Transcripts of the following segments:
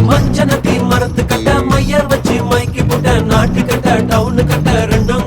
மஞ்சனத்தி மரத்து கட்ட மைய வச்சு மைக்கு போட்ட நாட்டு கட்ட டவுனு கட்ட ரெண்டும்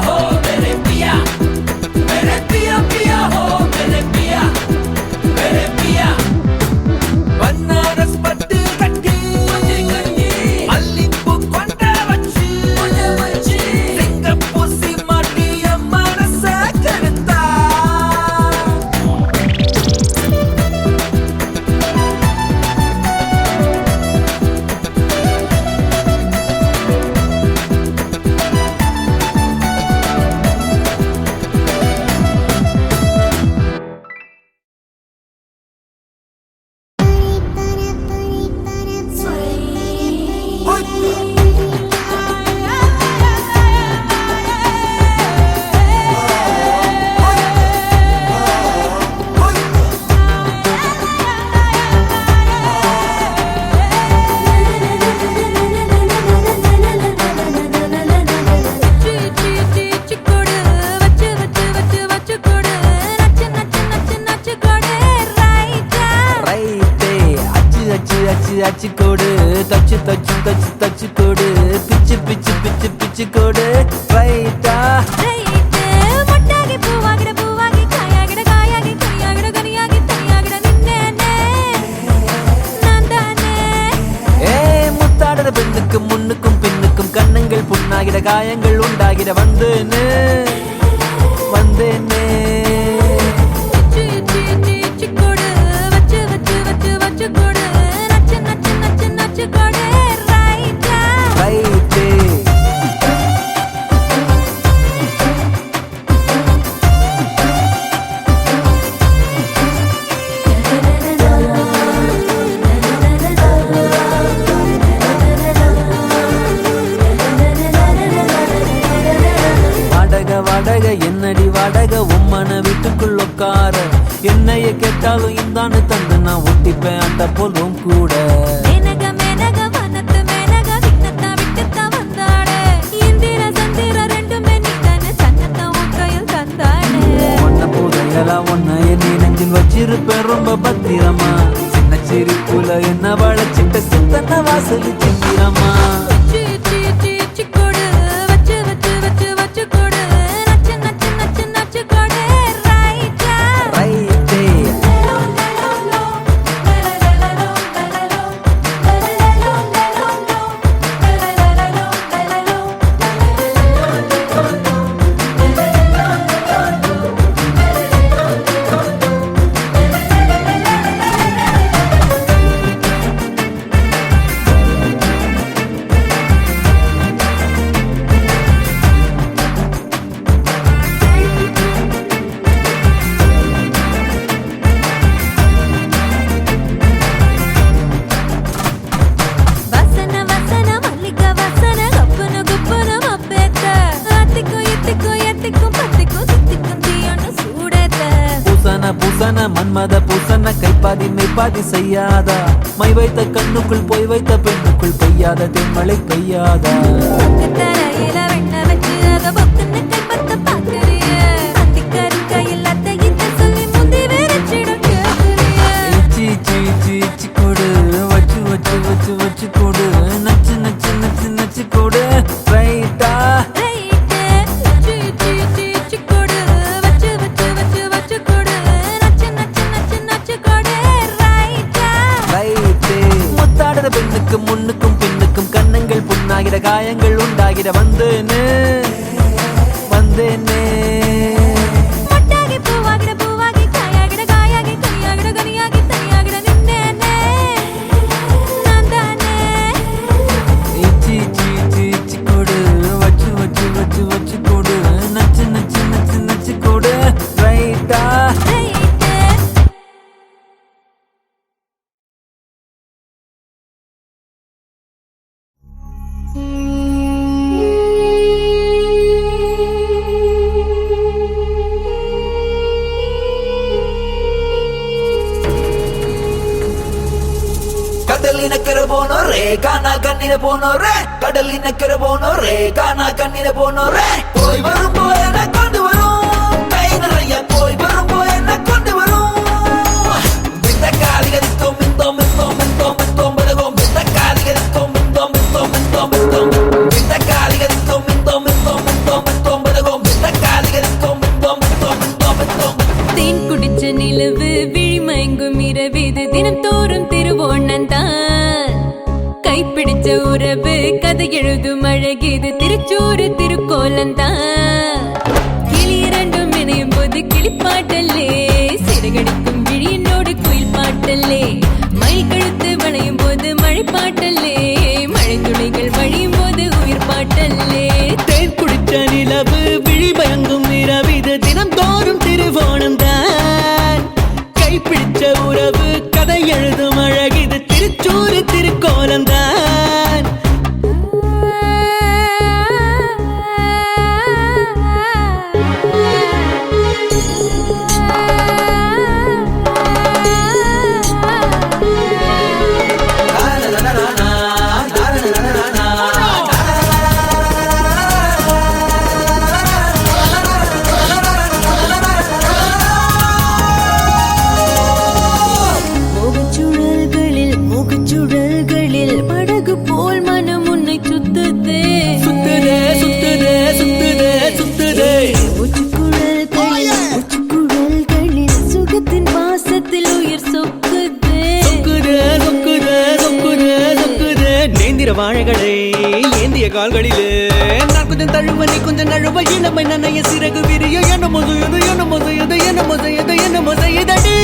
हो मेरे पिया पिया हो मेरे पिया बनारस पट्टी कट्टी अल्लिप्पु कोंड वच्ची सिंगप्पूर सीमाटी मनस कड़ता அச்சு கோடு தச்சு கோடு பிச்சு கோடு ரைட்டா முத்தாடுற பெண்ணுக்கும் முன்னுக்கும் பின்னுக்கும் கண்ணங்கள் புண்ணாகிட காயங்கள் உண்டாகிட வந்தேன்னு என்னடி வாடக உம்மன வீட்டுக்குள் உட்கார என்னைய கேட்டாலும் இந்தான்னு தந்து நான் ஒட்டிப்பேன் அந்த போலும் கூட ஒன்ன என்னை நெஞ்சில் வச்சிருப்பேன் ரொம்ப பத்திரமா சின்ன சிரிப்புல என்ன வளச்சிட்ட சித்தன வாசல் சிங்கிறமா பூசன மன்மத பூசன கைப்பாதி மெய்ப்பாதி செய்யாதா மை வைத்த கண்ணுக்குள் போய் வைத்த பெண்ணுக்குள் பெய்யாத தென்மழை பெய்யாதா கொடு வச்சு கொடு நச்சு கொடு ரைட்டா பெண்ணுக்கும் முன்னுக்கும் பின்னுக்கும் கண்ணங்கள் புண்ணாகிட காயங்கள் உண்டாகிட வந்தேன்னு கொடு வச்சு கொடு நச்சு கொடு ரைட்டா கடலினக்கரை போனோரே காணா கண்ணின போனோரே கடலினக்கரை போனோரே காணா கண்ணின போனோரே போய் வரும் போய் என்ன கொண்டு வரும் கை நிறைய போய் வரும் போய் என்ன கொண்டு வரும் இந்த காலிகரித்தோம் பதகும் இந்த காலிகரித்தோம் இந்த காலிகரித்தோம் இந்த காலிகரித்தோம் பதகும் எழுதும் அழகிது திருச்சூறு திருக்கோலந்தான். கிளி இரண்டும் இணையும் போது கிளிப்பாட்டல்லே, சிறகடிக்கும் விழியினோடு குயில் பாட்டல்லே, மயில் கழுத்து வளையும் போது மழை பாட்டல்லே, மழை துளிகள் வழியும் போது உயிர் பாட்டல்லே. தேன் குடிச்ச நிலவு விழி பயங்கும் இரவிது தினம் தோறும் திருவோணந்தான். கைப்பிடிச்ச உறவு கதை எழுதும் அழகிது திருச்சூறு திருக்கோலந்தான். சுழல்களில் படகு போல் மனம் உன்னை சுத்துதே, சுத்துதே சுத்துதே சுத்துதே சுத்துதே. உச்சுக்குழல்களில் சுகத்தின் வாசத்தில் உயிர் சொக்குதே, சொக்குதே சொக்குதே சொக்குதே சொக்குதே. நேந்திர வாழைகளை ஏந்திய கால்களிலே நான் கொஞ்சம் தழுவ நீ கொஞ்சம் நழுவ இளமை நனைய சிறகு விரிய என்ன மொசையது என்ன மொசையது என்ன மொசையது என்ன மொசையதடி.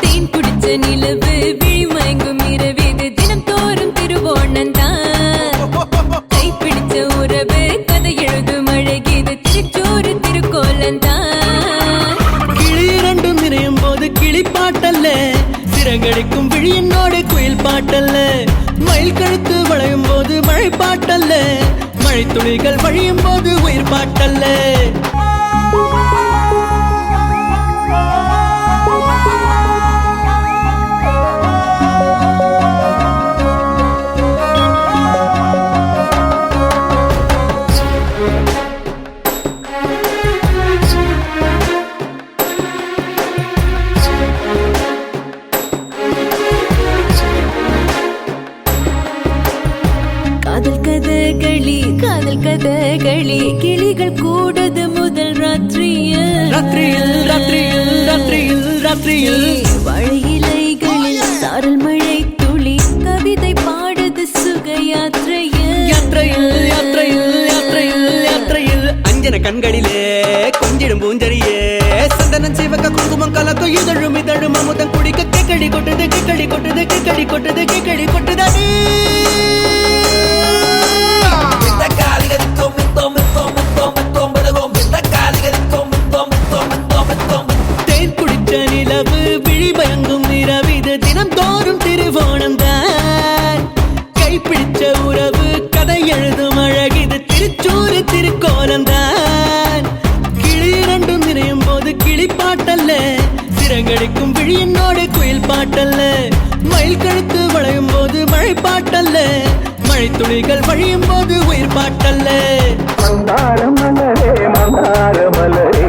தேன் குடிச்ச நிலவு விழி மயங்கும் இரவிது தினம் தோறும் திருவோணந்தான். கைப்பிடிச்ச உறவு கதை எழுதும் அழகிது திருச்சூறு திருக்கோலந்தான். கிளி இரண்டும் இணையும் போது கிளிப்பாட்டல்ல, சிறகடிக்கும் விழியினோடு குயில் பாட்டல்ல, மயில் கழுத்து வளையும் போது மழை பாட்டல்ல, மழை துளிகள் வழியும் போது உயிர் பாட்டல்ல. காதல் கதகளி கிளிகள் கூடது முதல் ராத்திரியில், ராத்திரியில் ராத்திரியில் ராத்திரியில் ராத்திரியில். வாழை இலைகளில் சாரல் மழை துளி கவிதை பாடுது சுக யாத்திரையில், யாத்திரையில் யாத்திரையில் யாத்திரையில் யாத்திரையில். அஞ்சன கண்களிலே கொஞ்சிடும் பூஞ்சரியே சந்தனம் சிவக்க குங்குமம் கலக்கும் இதழும் இதழும் அமுதம் குடிக்க கேக்கடி கொட்டுது கேக்கடி கொட்டுது கேக்கடி கொட்டுது கேக்கடி கொட்டுதாடி. தேன் குடிச்ச நிலவு விழி பயங்கும் இரவிது தினம் தோறும் திருவோணந்தான். கைப்பிடிச்ச உறவு கதை எழுதும் அழகிது திருச்சூறு திருக்கோலந்தான். கிளி இரண்டும் இணையும் போது கிளிப்பாட்டல்ல, சிறகடிக்கும் விழியினோடு குயில் பாட்டல்ல, மயில் கழுத்து வளையும் போது மழை பாட்டல்ல, மழை துளிகள் வழியும் போது உயிர் பாட்டல்ல. மந்தார மலரே மந்தார மலரே